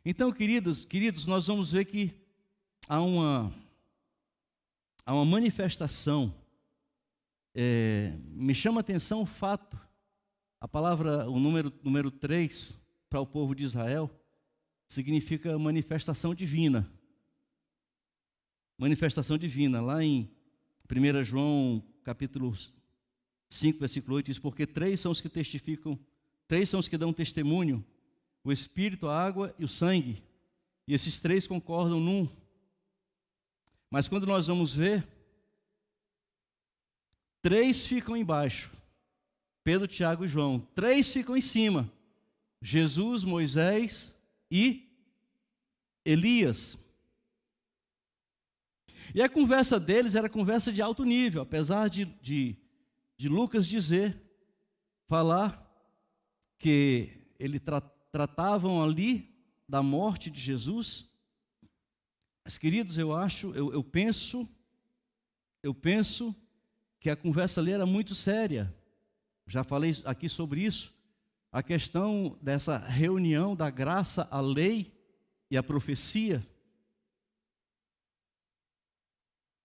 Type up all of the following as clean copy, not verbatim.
Então, queridos, nós vamos ver que há uma manifestação. Me chama a atenção o fato, a palavra, o número 3, para o povo de Israel, significa manifestação divina. Manifestação divina. Lá em 1 João, capítulo 5, versículo 8, diz: porque 3 são os que testificam, 3 são os que dão testemunho, o Espírito, a água e o sangue. E esses 3 concordam num. Mas quando nós vamos ver, 3 ficam embaixo, Pedro, Tiago e João. 3 ficam em cima, Jesus, Moisés e Elias. E a conversa deles era conversa de alto nível, apesar de Lucas falar que eles tratavam ali da morte de Jesus. Mas, queridos, eu penso que a conversa ali era muito séria. Já falei aqui sobre isso. A questão dessa reunião da graça, a lei e a profecia.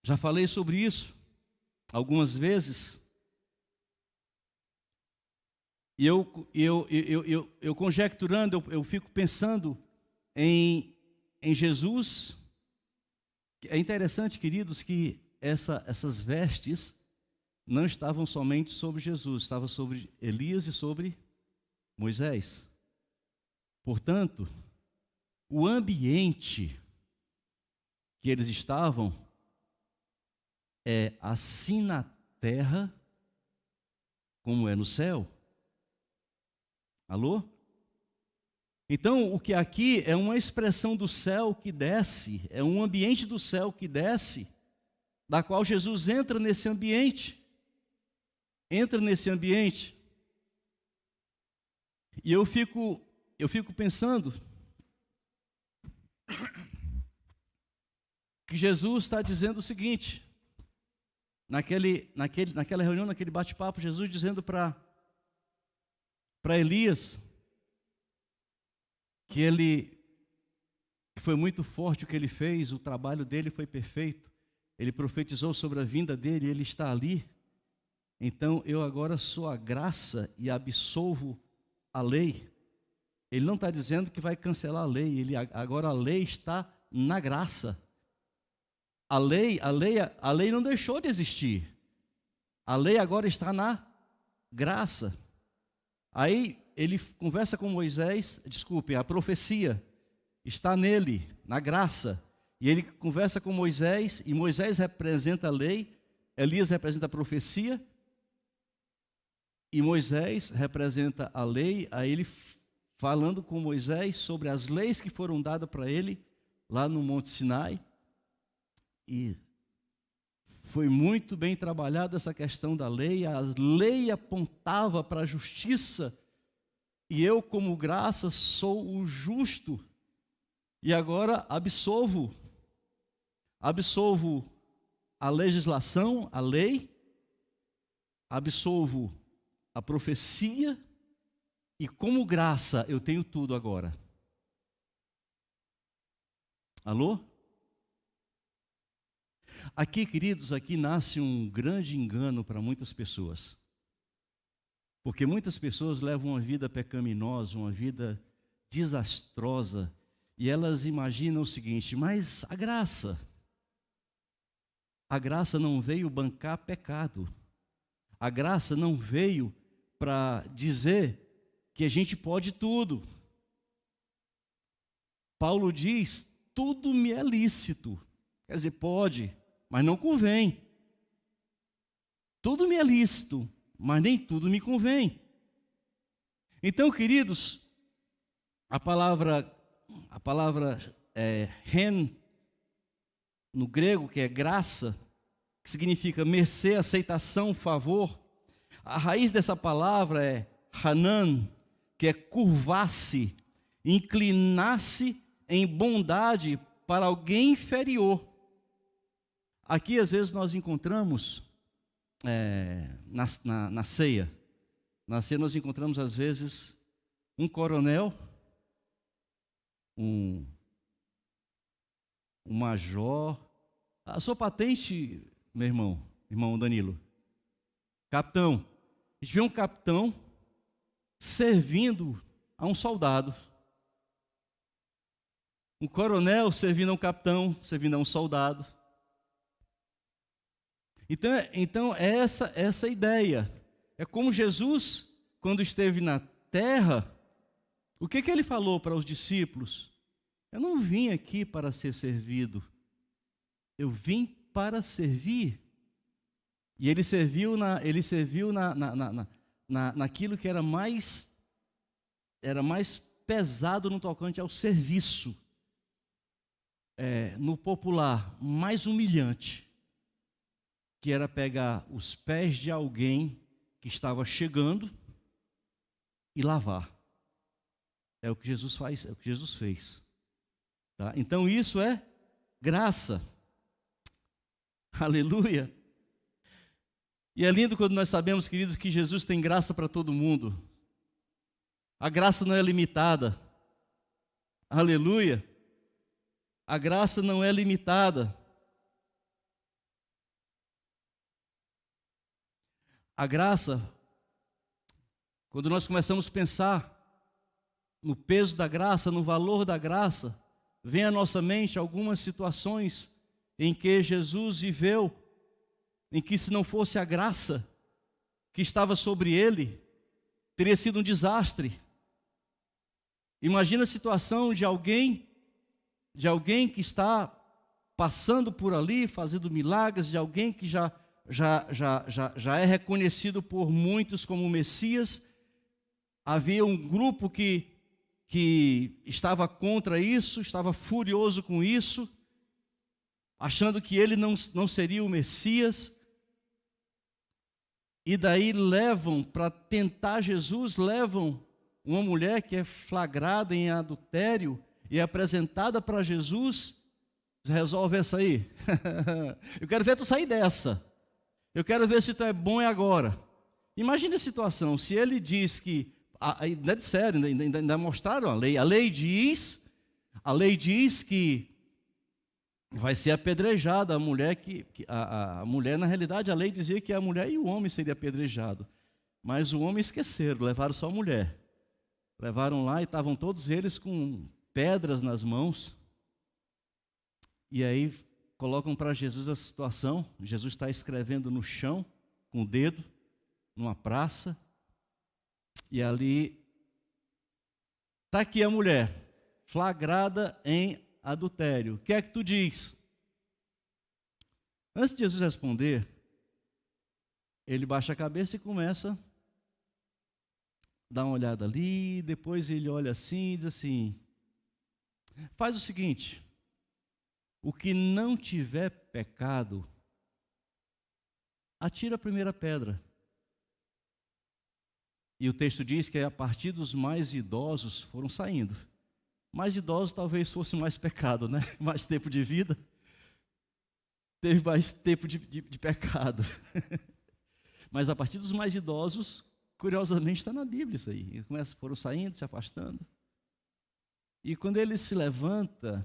Já falei sobre isso algumas vezes. E eu conjecturando, eu fico pensando em Jesus. É interessante, queridos, que essas vestes não estavam somente sobre Jesus, estavam sobre Elias e sobre Moisés. Portanto, o ambiente que eles estavam é assim na terra como é no céu. Alô? Então, o que aqui é uma expressão do céu que desce, é um ambiente do céu que desce, da qual Jesus entra nesse ambiente. Entra nesse ambiente. E eu fico pensando que Jesus está dizendo o seguinte, naquela reunião, naquele bate-papo, Jesus dizendo para Elias que foi muito forte o que ele fez, o trabalho dele foi perfeito, ele profetizou sobre a vinda dele, ele está ali. Então eu agora sou a graça e absolvo a lei. Ele não está dizendo que vai cancelar a lei, agora a lei está na graça. A lei não deixou de existir. A lei agora está na graça. Aí ele conversa com Moisés, a profecia está nele, na graça. E ele conversa com Moisés, e Moisés representa a lei, Elias representa a profecia, e Moisés representa a lei. Aí ele falando com Moisés sobre as leis que foram dadas para ele, lá no Monte Sinai. E foi muito bem trabalhada essa questão da lei. A lei apontava para a justiça, e eu, como graça, sou o justo, e agora absolvo a legislação, a lei, absolvo a profecia, e como graça eu tenho tudo agora. Alô? Aqui, queridos, aqui nasce um grande engano para muitas pessoas. Porque muitas pessoas levam uma vida pecaminosa, uma vida desastrosa, e elas imaginam o seguinte: mas a graça não veio bancar pecado. A graça não veio para dizer que a gente pode tudo. Paulo diz: tudo me é lícito. Quer dizer, pode, mas não convém. Tudo me é lícito, mas nem tudo me convém. Então, queridos, a palavra ren, no grego, que é graça, que significa mercê, aceitação, favor. A raiz dessa palavra é hanan, que é curvar-se, inclinar-se em bondade para alguém inferior. Aqui, às vezes, nós encontramos, na ceia, nós encontramos, às vezes, um coronel, um major. A sua patente, meu irmão Danilo, capitão. A gente vê um capitão servindo a um soldado. Um coronel servindo a um capitão, servindo a um soldado. Então é essa a ideia. É como Jesus, quando esteve na terra, o que ele falou para os discípulos? Eu não vim aqui para ser servido, eu vim para servir. E ele serviu naquilo que era mais pesado no tocante ao serviço. No popular, mais humilhante, que era pegar os pés de alguém que estava chegando e lavar. É o que Jesus faz, é o que Jesus fez. Tá? Então isso é graça. Aleluia. E é lindo quando nós sabemos, queridos, que Jesus tem graça para todo mundo. A graça não é limitada. Aleluia. A graça não é limitada. A graça, quando nós começamos a pensar no peso da graça, no valor da graça, vem à nossa mente algumas situações em que Jesus viveu, em que se não fosse a graça que estava sobre ele, teria sido um desastre. Imagina a situação de alguém que está passando por ali, fazendo milagres, de alguém que já é reconhecido por muitos como Messias. Havia um grupo que estava contra isso, estava furioso com isso, achando que ele não seria o Messias. E daí levam, para tentar Jesus, levam uma mulher que é flagrada em adultério e é apresentada para Jesus. Resolve essa aí. Eu quero ver tu sair dessa. Eu quero ver se tu é bom agora. Imagine a situação, se ele diz que, ainda é sério, ainda mostraram a lei. A lei diz que vai ser apedrejada a mulher a mulher, na realidade, a lei dizia que a mulher e o homem seria apedrejado. Mas o homem esqueceram, levaram só a mulher. Levaram lá e estavam todos eles com pedras nas mãos. E aí colocam para Jesus a situação. Jesus está escrevendo no chão, com o dedo, numa praça. E ali está aqui a mulher, flagrada em adultério. O que é que tu diz? Antes de Jesus responder, ele baixa a cabeça e começa a dar uma olhada ali. Depois ele olha assim e diz assim: faz o seguinte, o que não tiver pecado, atira a primeira pedra. E o texto diz que a partir dos mais idosos foram saindo. Mais idosos talvez fosse mais pecado, né? Mais tempo de vida, teve mais tempo de pecado. Mas a partir dos mais idosos, curiosamente está na Bíblia isso aí. Eles foram saindo, se afastando. E quando ele levanta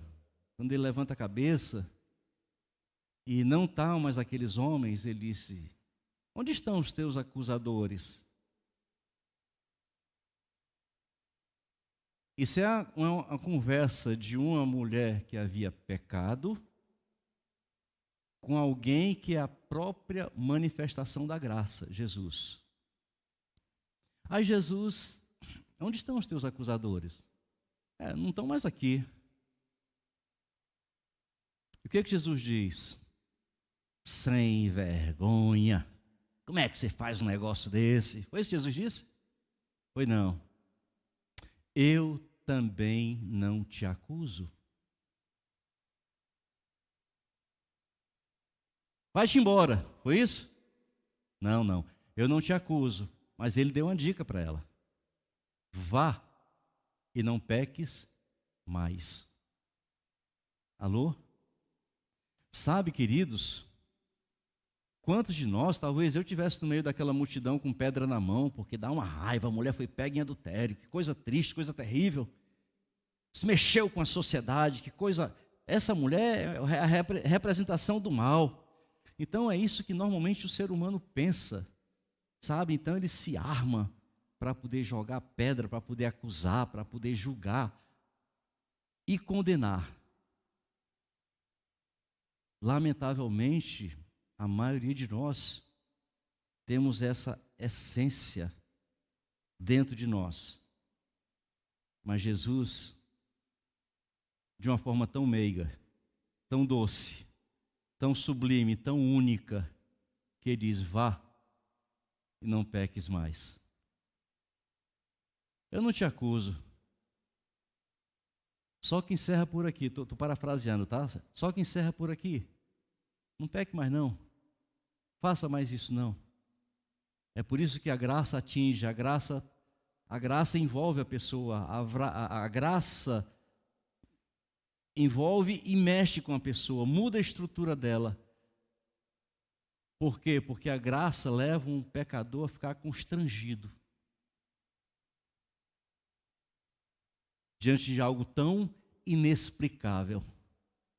a cabeça, e não estão mais aqueles homens, ele disse: onde estão os teus acusadores? Isso é uma conversa de uma mulher que havia pecado com alguém que é a própria manifestação da graça, Jesus. Aí Jesus: onde estão os teus acusadores? Não estão mais aqui. O que Jesus diz? Sem vergonha. Como é que você faz um negócio desse? Foi isso que Jesus disse? Foi não. Eu também não te acuso. Vai-te embora. Foi isso? Não. Eu não te acuso. Mas ele deu uma dica para ela. Vá e não peques mais. Alô? Sabe, queridos, quantos de nós, talvez eu estivesse no meio daquela multidão com pedra na mão, porque dá uma raiva, a mulher foi pega em adultério, que coisa triste, coisa terrível. se mexeu com a sociedade, que coisa. Essa mulher é a representação do mal. Então é isso que normalmente o ser humano pensa, sabe? Então ele se arma para poder jogar pedra, para poder acusar, para poder julgar e condenar. Lamentavelmente, a maioria de nós temos essa essência dentro de nós. Mas Jesus, de uma forma tão meiga, tão doce, tão sublime, tão única, que ele diz: vá e não peques mais. Eu não te acuso. Só que encerra por aqui. Estou parafraseando, tá? Só que encerra por aqui. Não peque mais não. Faça mais isso não. É por isso que a graça atinge, a graça envolve a pessoa, a graça envolve e mexe com a pessoa, muda a estrutura dela. Por quê? Porque a graça leva um pecador a ficar constrangido diante de algo tão inexplicável.